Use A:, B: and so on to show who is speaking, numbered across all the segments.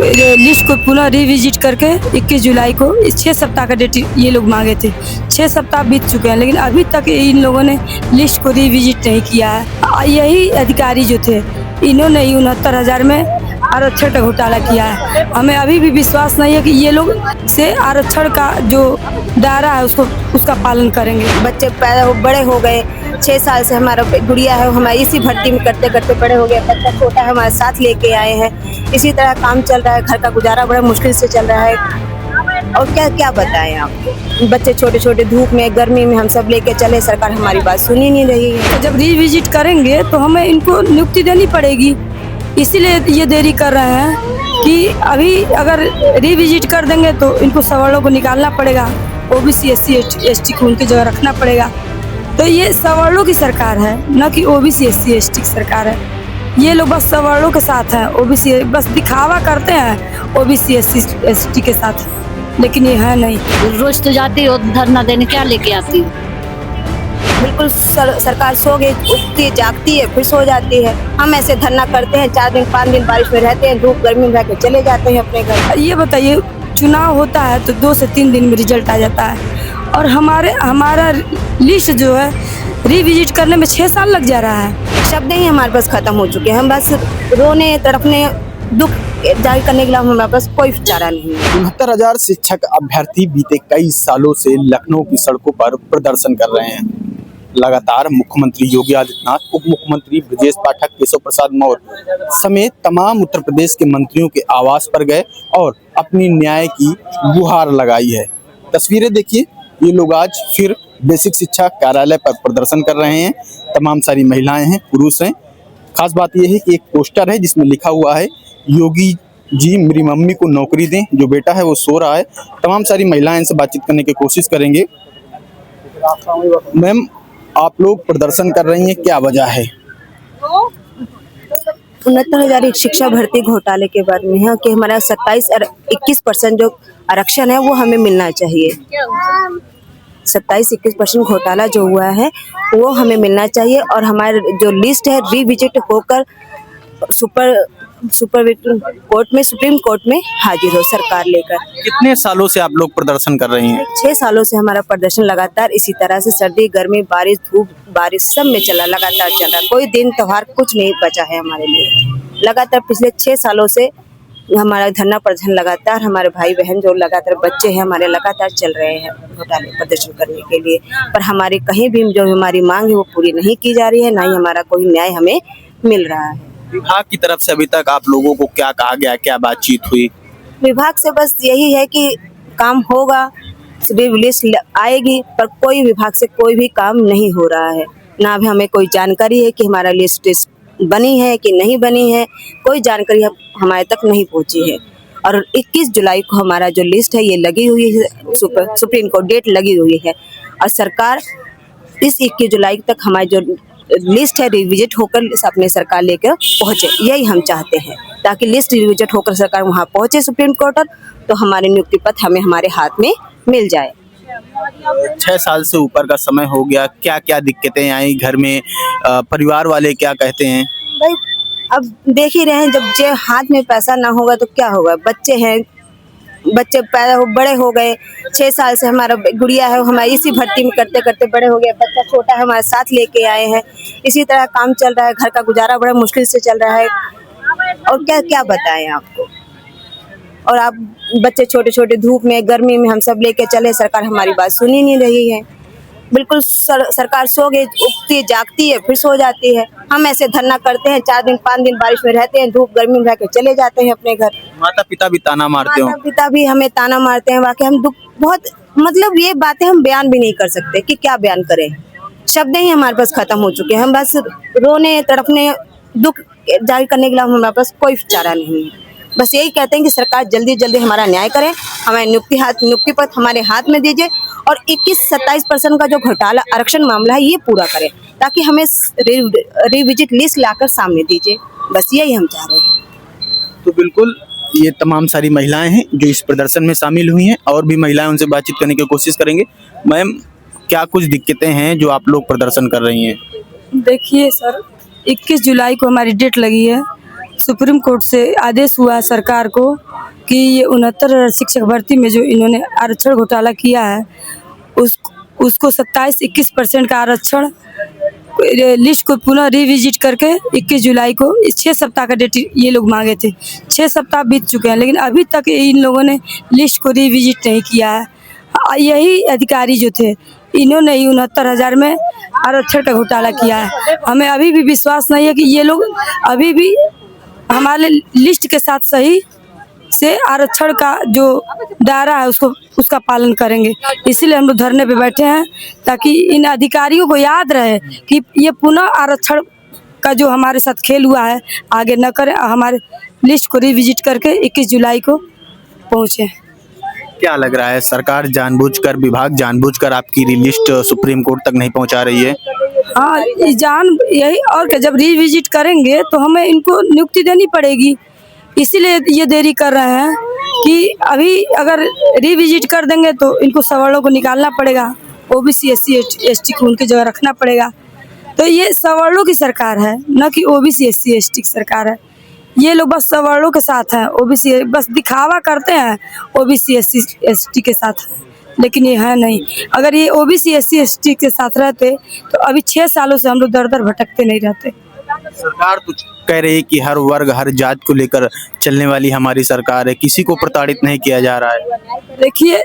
A: List को पुनः revisit करके 21 जुलाई को 6 सप्ताह का डेट ये लोग मांगे थे। 6 सप्ताह बीत चुके हैं, लेकिन अभी तक इन लोगों ने लिस्ट को रिविजिट नहीं किया है। यही अधिकारी जो थे, इन्होंने ही 69,000 में आरक्षण का घोटाला किया है। हमें अभी भी विश्वास नहीं है कि ये लोग से आरक्षण का जो दायरा है उसका पालन करेंगे।
B: बच्चे पैदा हो बड़े हो गए, 6 साल से हमारा गुड़िया है, हमारी इसी भर्ती में करते करते बड़े हो गए। बच्चा छोटा है, हमारे साथ लेके आए हैं। इसी तरह काम चल रहा है, घर का गुजारा बड़ा मुश्किल से चल रहा है। और क्या क्या बताएं आपको, बच्चे छोटे छोटे धूप में गर्मी में हम सब लेके चले, सरकार हमारी बात सुन ही नहीं रही है।
A: जब रिविजिट करेंगे तो हमें इनको नियुक्ति देनी पड़ेगी, इसीलिए ये देरी कर रहे हैं कि अभी अगर रिविजिट कर देंगे तो इनको सवर्णों को निकालना पड़ेगा, ओबीसी SC ST को उनकी जगह रखना पड़ेगा। तो ये सवर्णों की सरकार है, न कि ओबीसी SC ST की सरकार है। ये लोग बस सवर्णों के साथ हैं, ओबीसी बस दिखावा करते हैं ओबीसी SC ST के साथ, लेकिन ये है नहीं।
C: रोज तो जाती हो धरना देने, क्या लेके आती हो?
B: बिल्कुल सरकार सो गई, उठती है, जागती है, फिर सो जाती है। हम ऐसे धरना करते हैं, 4 दिन 5 दिन बारिश में रहते हैं, धूप गर्मी में रह के चले जाते हैं अपने घर।
A: ये बताइए, चुनाव होता है तो 2 से 3 दिन में रिजल्ट आ जाता है, और हमारा लिस्ट जो है रिविजिट करने में 6 साल लग जा रहा है।
B: शब्द ही हमारे पास खत्म हो चुके हैं। हम बस रोने तड़पने दुख जाहिर करने के लिए हमारे पास कोई चारा नहीं है।
D: 69,000 शिक्षक अभ्यर्थी बीते कई सालों से लखनऊ की सड़कों पर प्रदर्शन कर रहे हैं। लगातार मुख्यमंत्री योगी आदित्यनाथ, उप मुख्यमंत्री ब्रजेश पाठक, केशव प्रसाद मौर्य समेत तमाम उत्तर प्रदेश के मंत्रियों के आवास पर गए और अपनी न्याय की गुहार लगाई है। तस्वीरें देखिए, ये लोग आज फिर बेसिक शिक्षा कार्यालय पर प्रदर्शन कर रहे हैं। तमाम सारी महिलाएं हैं, पुरुष हैं। खास बात यह है कि एक पोस्टर है जिसमें लिखा हुआ है, योगी जी मेरी मम्मी को नौकरी दें, जो बेटा है वो सो रहा है। तमाम सारी महिलाएं इनसे बातचीत करने की कोशिश करेंगे। मैम, आप लोग प्रदर्शन कर रही हैं, क्या वजह है?
B: 69,000 शिक्षा भर्ती घोटाले के बारे में है कि हमारा 27 और 21% जो आरक्षण है वो हमें मिलना चाहिए। 27-21% घोटाला जो हुआ है वो हमें मिलना चाहिए, और हमारे जो लिस्ट है रिविजिट होकर सुप्रीम कोर्ट में हाजिर हो सरकार लेकर।
D: कितने सालों से आप लोग प्रदर्शन कर रही हैं?
B: 6 सालों से हमारा प्रदर्शन लगातार इसी तरह से सर्दी गर्मी बारिश धूप बारिश सब में चला, लगातार चल रहा। कोई दिन त्योहार कुछ नहीं बचा है हमारे लिए। लगातार पिछले 6 सालों से हमारा धरना प्रदर्शन लगातार, हमारे भाई बहन जो लगातार बच्चे हैं हमारे लगातार चल रहे हैं घोटाले प्रदर्शन करने के लिए, पर हमारी कहीं भी जो हमारी मांग है वो पूरी नहीं की जा रही है, ना ही हमारा कोई न्याय हमें मिल रहा है।
D: विभाग की तरफ से अभी तक आप लोगों को क्या कहा गया, क्या बातचीत हुई?
B: विभाग से बस यही है कि काम होगा, लिस्ट आएगी, पर कोई विभाग से कोई भी काम नहीं हो रहा है। ना भी हमें कोई जानकारी है कि हमारा लिस्ट बनी है कि नहीं बनी है, कोई जानकारी हमारे तक नहीं पहुंची है। और 21 जुलाई को हमारा जो लिस्ट है ये लगी हुई है, सुप्रीम कोर्ट डेट लगी हुई है, और सरकार इस 21 जुलाई तक हमारी जो लिस्ट है रिविजिट होकर अपने सरकार लेकर पहुंचे, यही हम चाहते हैं, ताकि लिस्ट रिविजिट होकर सरकार वहां पहुंचे सुप्रीम कोर्ट, तो हमारे नियुक्ति पत्र हमें हमारे हाथ में मिल जाए।
D: 6 साल से ऊपर का समय हो गया, क्या क्या दिक्कतें आई घर में, परिवार वाले क्या कहते हैं?
B: भाई अब देख ही रहे हैं, जब जे हाथ में पैसा ना होगा तो क्या होगा। बच्चे हैं, बच्चे पैदा हो बड़े हो गए, 6 साल से हमारा गुड़िया है, हमारी इसी भर्ती में करते करते बड़े हो गए। बच्चा छोटा है, हमारे साथ लेके आए हैं। इसी तरह काम चल रहा है, घर का गुजारा बड़ा मुश्किल से चल रहा है। और क्या क्या बताएं आपको, और आप बच्चे छोटे छोटे धूप में गर्मी में हम सब लेके चले, सरकार हमारी बात सुन ही नहीं रही है। बिल्कुल सरकार सो गई, उठती है, जागती है, फिर सो जाती है। हम ऐसे धरना करते हैं, 4 दिन 5 दिन बारिश में रहते हैं, धूप गर्मी में रह के चले जाते हैं अपने घर।
D: माता पिता भी ताना मारते हो?
B: माता पिता भी हमें ताना मारते हैं। वाकई हम दुख बहुत, मतलब ये बातें हम बयान भी नहीं कर सकते कि क्या बयान करें। शब्द ही हमारे पास खत्म हो चुके हैं। हम बस रोने तड़पने दुख जाहिर करने के लिए हमारे पास कोई चारा नहीं है। बस यही कहते हैं कि सरकार जल्दी जल्दी हमारा न्याय करे, हमें नियुक्ति पत्र हमारे हाथ में दीजिए, और 21-27% का जो घोटाला आरक्षण मामला है ये पूरा करें, ताकि हमें रिविजिट लिस्ट लाकर सामने दीजिए। बस यही हम चाह रहे हैं।
D: तो बिल्कुल, ये तमाम सारी महिलाएं हैं जो इस प्रदर्शन में शामिल हुई हैं, और भी महिलाएं उनसे बातचीत करने की कोशिश करेंगे। मैम, क्या कुछ दिक्कतें हैं जो आप लोग प्रदर्शन कर रही हैं?
A: देखिए सर, 21 जुलाई को हमारी डेट लगी है, सुप्रीम कोर्ट से आदेश हुआ है सरकार को कि ये 69 शिक्षक भर्ती में जो इन्होंने आरक्षण घोटाला किया है उसको 27-21% का आरक्षण लिस्ट को पुनः रिविजिट करके 21 जुलाई को 6 सप्ताह का डेट ये लोग मांगे थे। 6 सप्ताह बीत चुके हैं लेकिन अभी तक इन लोगों ने लिस्ट को रिविजिट नहीं किया है। यही अधिकारी जो थे इन्होंने 69,000 में आरक्षण का घोटाला किया है। हमें अभी भी विश्वास नहीं है कि ये लोग अभी भी हमारे लिस्ट के साथ सही से आरक्षण का जो दायरा है उसका पालन करेंगे। इसीलिए हम लोग धरने पे बैठे हैं ताकि इन अधिकारियों को याद रहे कि ये पुनः आरक्षण का जो हमारे साथ खेल हुआ है आगे न करें, हमारे लिस्ट को रिविजिट करके 21 जुलाई को पहुँचे।
D: क्या लग रहा है सरकार जानबूझकर, विभाग जानबूझकर आपकी लिस्ट सुप्रीम कोर्ट तक नहीं पहुंचा रही है?
A: हाँ, यही और क्या, जब रिविजिट करेंगे तो हमें इनको नियुक्ति देनी पड़ेगी। इसीलिए ये देरी कर रहे हैं कि अभी अगर रिविजिट कर देंगे तो इनको सवर्णों को निकालना पड़ेगा, ओबीसी SC ST को उनकी जगह रखना पड़ेगा। तो ये सवर्णों की सरकार है, न कि ओबीसी SC ST की सरकार है। ये लोग बस सवर्णों के साथ हैं, ओबीसी बस दिखावा करते हैं ओबीसी SC ST के साथ, लेकिन ये है नहीं। अगर ये ओबीसी SC ST के साथ रहते तो अभी 6 सालों से हम लोग दर दर भटकते नहीं रहते।
D: सरकार तो कह रही है कि हर वर्ग हर जात को लेकर चलने वाली हमारी सरकार है, किसी को प्रताड़ित नहीं किया जा रहा है।
A: देखिए,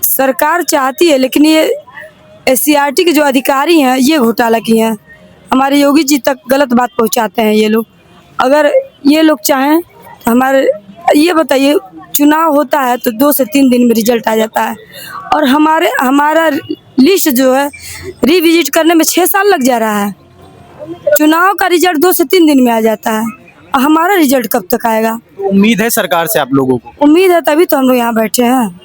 A: सरकार चाहती है लेकिन ये SCRT के जो अधिकारी हैं ये घोटाला किए हैं। हमारे योगी जी तक गलत बात पहुंचाते हैं ये लोग। अगर ये लोग चाहें तो हमारे ये बताइए, चुनाव होता है तो 2 से 3 दिन में रिजल्ट आ जाता है और हमारा लिस्ट जो है रिविजिट करने में 6 साल लग जा रहा है। चुनाव का रिजल्ट 2 से 3 दिन में आ जाता है, हमारा रिजल्ट कब तक आएगा?
D: उम्मीद है सरकार से आप लोगों को?
A: उम्मीद है, तभी तो हम लोग यहाँ बैठे हैं।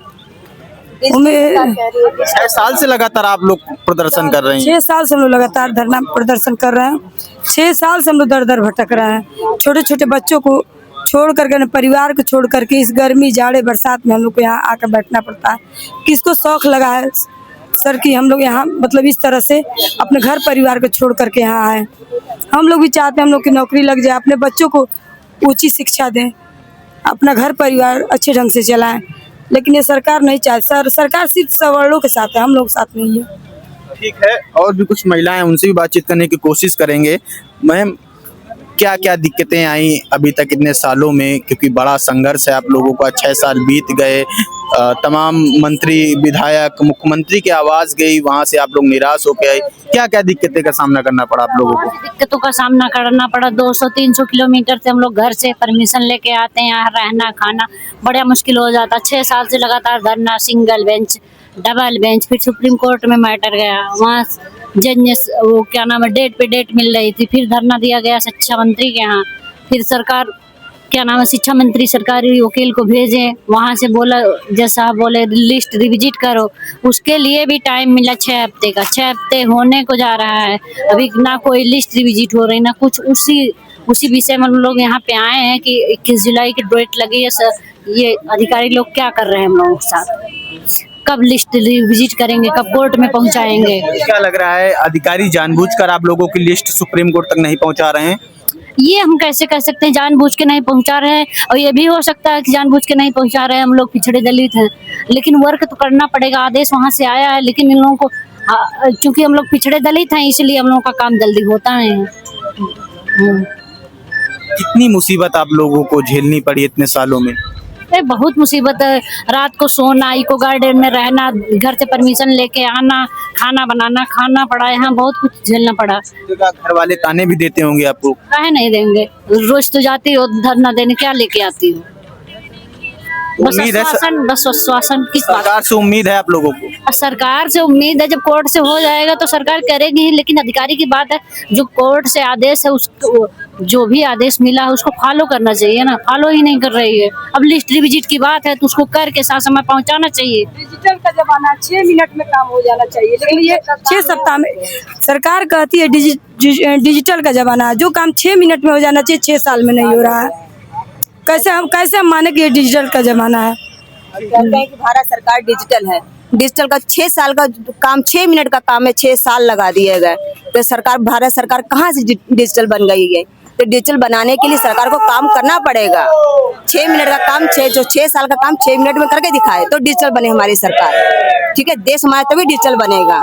D: 6 साल से लगातार आप लोग प्रदर्शन कर रहे हैं?
A: 6 साल से हम लोग लगातार धरना प्रदर्शन कर रहे हैं। 6 साल से हम लोग दर दर भटक रहे हैं। छोटे छोटे बच्चों को छोड़ करके, परिवार को छोड़ करके इस गर्मी जाड़े बरसात में हम लोग को यहाँ आकर बैठना पड़ता है। किसको शौक लगा है सर कि हम लोग यहाँ मतलब इस तरह से अपने घर परिवार को छोड़ करके यहाँ आए? हम लोग भी चाहते हैं हम लोग की नौकरी लग जाए, अपने बच्चों को ऊंची शिक्षा दें, अपना घर परिवार अच्छे ढंग से चलाएं, लेकिन ये सरकार नहीं चाहती। सरकार सिर्फ सवर्णों के साथ है, हम लोग साथ नहीं है।
D: ठीक है, और भी कुछ महिलाएं, उनसे भी बातचीत करने की कोशिश करेंगे। मैम, क्या क्या दिक्कतें आई अभी तक इतने सालों में, क्योंकि बड़ा संघर्ष है आप लोगों का, 6 साल बीत गए, तमाम मंत्री विधायक मुख्यमंत्री की आवाज गई, वहां से आप लोग निराश होके आए, क्या क्या दिक्कतें का सामना करना पड़ा आप लोगों को?
C: दिक्कतों का सामना करना पड़ा। 200-300 किलोमीटर से हम लोग घर से परमिशन लेके आते हैं, यहाँ रहना खाना बड़ा मुश्किल हो जाता। 6 साल से लगातार धरना, सिंगल बेंच, डबल बेंच, फिर सुप्रीम कोर्ट में मैटर गया, वहाँ जज ने वो क्या नाम है डेट पे डेट मिल रही थी, फिर धरना दिया गया शिक्षा मंत्री के यहाँ, फिर सरकार क्या नाम है शिक्षा मंत्री सरकारी वकील को भेजे, वहाँ से बोला जैसा बोले लिस्ट रिविजिट करो, उसके लिए भी टाइम मिला 6 हफ्ते का। 6 हफ्ते होने को जा रहा है, अभी ना कोई लिस्ट रिविजिट हो रही ना कुछ। उसी विषय में हम लोग यहाँ पे आए हैं कि 21 जुलाई की डेट लगी है सर, ये अधिकारी लोग क्या कर रहे हैं हम लोगों के साथ, कब लिस्ट विजिट करेंगे, कब कोर्ट में पहुंचाएंगे?
D: क्या लग रहा है अधिकारी जानबूझकर आप लोगों की लिस्ट सुप्रीम कोर्ट तक नहीं पहुंचा रहे हैं?
C: ये हम कैसे कह सकते हैं जानबूझ के नहीं पहुंचा रहे हैं, और ये भी हो सकता है कि जानबूझ के नहीं पहुंचा रहे हैं, हम लोग पिछड़े दलित हैं, लेकिन वर्क तो करना पड़ेगा। आदेश वहां से आया है, लेकिन इन लोगों को चूंकि हम लोग पिछड़े दलित हैं इसलिए हम लोगों का काम जल्दी होता है।
D: कितनी मुसीबत आप लोगों को झेलनी पड़ी इतने सालों में?
C: बहुत मुसीबत है, रात को सोना, इको गार्डन में रहना, घर से परमिशन लेके आना, खाना बनाना, खाना पड़ा, यहाँ बहुत कुछ झेलना पड़ा।
D: घर वाले ताने भी देते होंगे आपको?
C: काहे नहीं देंगे, रोज तो जाती हो धरना देने, क्या लेके आती हो? बस आश्वासन किस बात?
D: सरकार से उम्मीद है आप लोगों को?
C: सरकार से उम्मीद है, जब कोर्ट से हो जाएगा तो सरकार करेगी ही, लेकिन अधिकारी की बात है, जो कोर्ट से आदेश है उसको, जो भी आदेश मिला है उसको फॉलो करना चाहिए ना, फॉलो ही नहीं कर रही है। अब लिस्ट रिविजिट की बात है तो उसको करके साथ समय पहुंचाना चाहिए।
A: डिजिटल का जमाना, 6 मिनट में काम हो जाना चाहिए, लेकिन ये 6 सप्ताह में सरकार कहती है डिजिटल का जमाना, जो काम 6 मिनट में हो जाना चाहिए 6 साल में नहीं हो रहा है। कैसे हम माने कि ये डिजिटल का जमाना है?
B: कहते हैं कि भारत सरकार डिजिटल है, डिजिटल का 6 साल का काम 6 मिनट का काम है, 6 साल लगा दिए गए, तो सरकार, भारत सरकार कहाँ से डिजिटल बन गई है? तो डिजिटल बनाने के लिए सरकार को काम करना पड़ेगा। 6 मिनट का काम 6 साल का काम 6 मिनट में करके दिखाए तो डिजिटल बने हमारी सरकार। ठीक है, देश हमारा तभी डिजिटल बनेगा।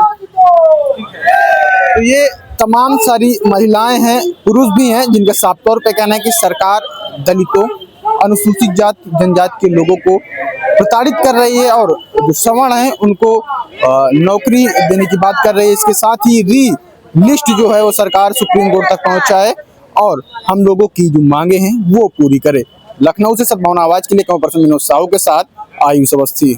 D: तो ये तमाम सारी महिलाएं हैं, पुरुष भी हैं, जिनका साफ तौर पे कहना है कि सरकार दलितों, अनुसूचित जाति जनजाति के लोगों को प्रताड़ित कर रही है और जो सवर्ण हैं उनको नौकरी देने की बात कर रही है। इसके साथ ही री लिस्ट जो है वो सरकार सुप्रीम कोर्ट तक पहुंचाए और हम लोगों की जो मांगे हैं वो पूरी करे। लखनऊ से सद्भावना आवाज के लिए कैमरा पर्सन विनोद साहू के साथ आयुष अवस्थी।